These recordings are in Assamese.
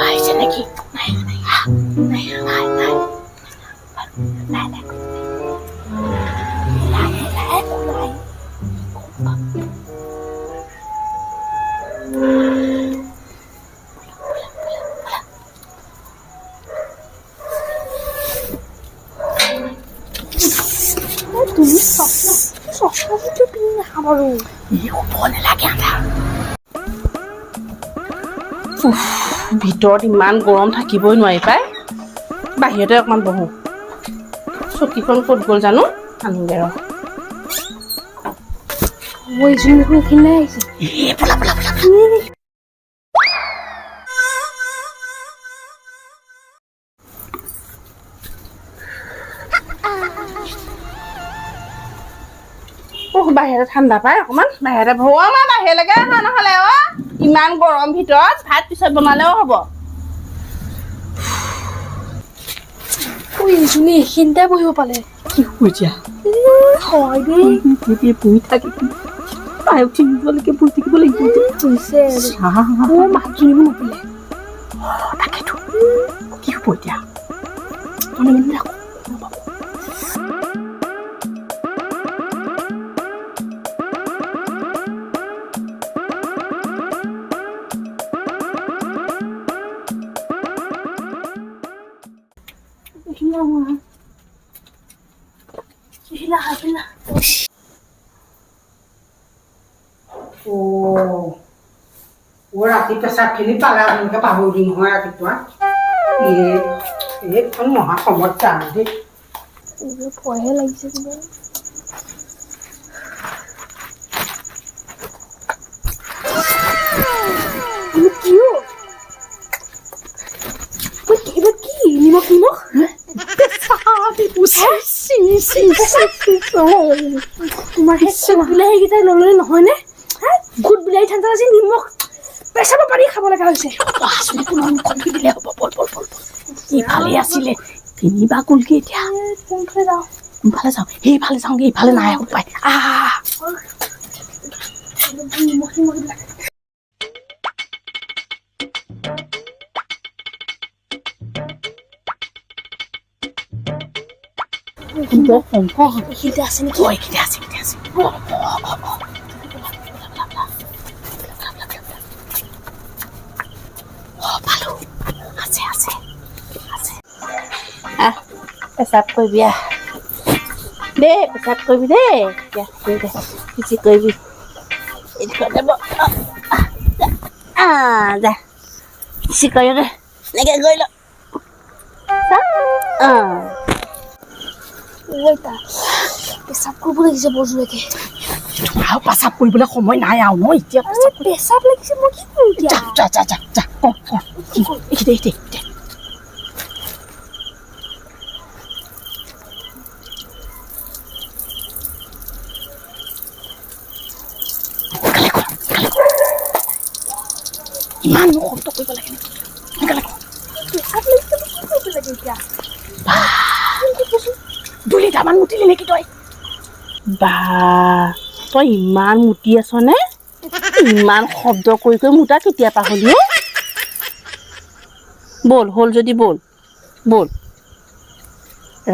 আহিছে নেকি? নাই নাই নাই নাই নাই নাই নাই তুমি সস্তাটো পিনি নাখাব আৰু হ'ব নালাগে আধা ভিতৰত ইমান গৰম থাকিবই নোৱাৰি পাই বাহিৰতে অকণমান বহো চকীখন ক'ত গ'ল জানো আনোগে ৰ এইখিনিলৈ আহিছে পলা পলা পলা বাহিৰতে ঠাণ্ডা পাই অকণমান বাহিৰতে বহো আমাৰ বাহিৰলৈকে অহা নহ'লে ইমান গৰম ভিতৰত ভাত পিছত বনালেও হ'ব তুমি এইখিনিতে বহিব পালে কি হৈছে হয় দেই বহি থাকি পাই উঠি নিবলৈকে বহি থাকিব লাগিব মাত জুৰিব নপৰিলে তাকেতো কি হ'ব এতিয়া ৰাতি পেচাবখিনি পালে আপোনালোকে পাহৰি নহয় ৰাতিপুৱা এইখন মহা সমস্যা দেই ভয়হে লাগিছে কিবা কি নিমখ নিমখ তোমাৰ বিলাহী কেইটা ললে নহয়নে গোট বিলাহী ঠাণ্ডা আজি নিমখ পেচাবৰ পানী খাব লগা হৈছে দিলে হ'ব বল বল বল ইফালে আছিলে কিনিবা গ'লগে এতিয়া কোনফালে যাওঁ কোনফালে যাওঁ সেইফালে যাওঁগে এইফালে নাই উপায় নিমখ নিমখ এইখিনিতে আছে নেকি এইখিনিতে আছে পেচাব কৰিবি দেই পেচাব কৰিবি দেই পিছি কৰিবি যা পিছি কৰিবি এনেকৈ কৰি ল পেচাব কৰিব লাগিছে বৰ জোৰেকে আৰু পেচাব কৰিবলৈ সময় নাই আৰু ন এতিয়া পেচাব লাগিছে মই কি কৰোঁ এতিয়া যা এইখিনিতে ইমান শব্দ কৰিব লাগে নেকি পেচাব লাগিছে মই কি কৰিব লাগে এতিয়া 2 লিটাৰমান মুতিলি নেকি তই তই ইমান মুতি আছনে ইমান শব্দ কৰি মুতা কেতিয়া পাহৰিলি বল হ'ল যদি বল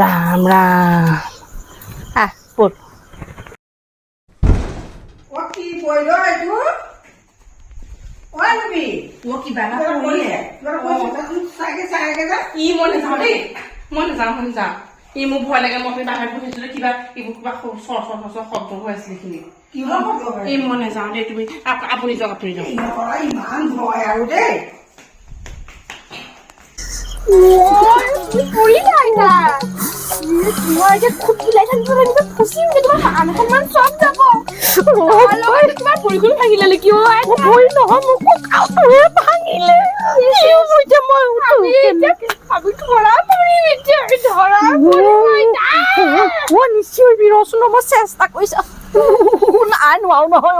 ৰাম ৰাম বল কি কৰিল এইটো মই কিবা এটা কৰিলে মই নাযাওঁ দেই মই নাযাওঁ ই মোক ভয় লাগে মই বাহিৰত বহিছিলো কিবা এইবোৰ কিবা চৰ শব্দ হৈ আছিলে এইখিনি মই নাযাওঁ দেই তুমি আপুনি যাওক ইমান ভয় আৰু দেই মই এতিয়া খুব বিলাই থাকিব লাগিব ফুচিম যে তোমাৰ কাম অকণমান চব যাব তোমাৰ ভৰিখন ভাঙিলে নেকি ভৰি নহয় মোক ভাঙিলে আমি ধৰা পৰিম এতিয়া নিশ্চয় বিৰচোন মই চেষ্টা কৰিছা নাই নোৱাৰো নহয়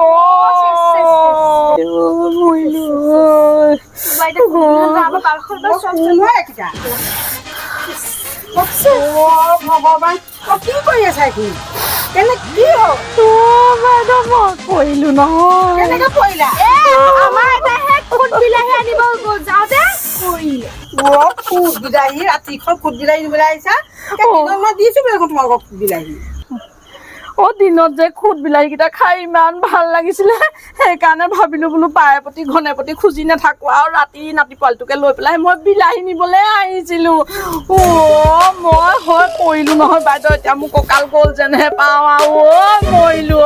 ভগৱান কি কৰি আছা এইখিনি কেনে কি হ'ল কৰিলো নহয় কেনেকে পৰিলা খুদ বিলাহী ৰাতিখন খুদ বিলাহী নিবলৈ আহিছা মই দিছো দেখোন তোমালোকক খুদ বিলাহী দিনত যে খুদ বিলাহীকেইটা খাই ইমান ভাল লাগিছিলে সেইকাৰণে ভাবিলো বোলো পায়ে প্ৰতি ঘনে প্ৰতি খুজি নাথাকো আৰু ৰাতি নাতি পোৱালিটোকে লৈ পেলাই মই বিলাহী নিবলৈ আহিছিলো মই হয় পৰিলো নহয় বাইদেউ এতিয়া মোৰ কঁকাল গ'ল যেনহে পাওঁ আৰু মৰিলো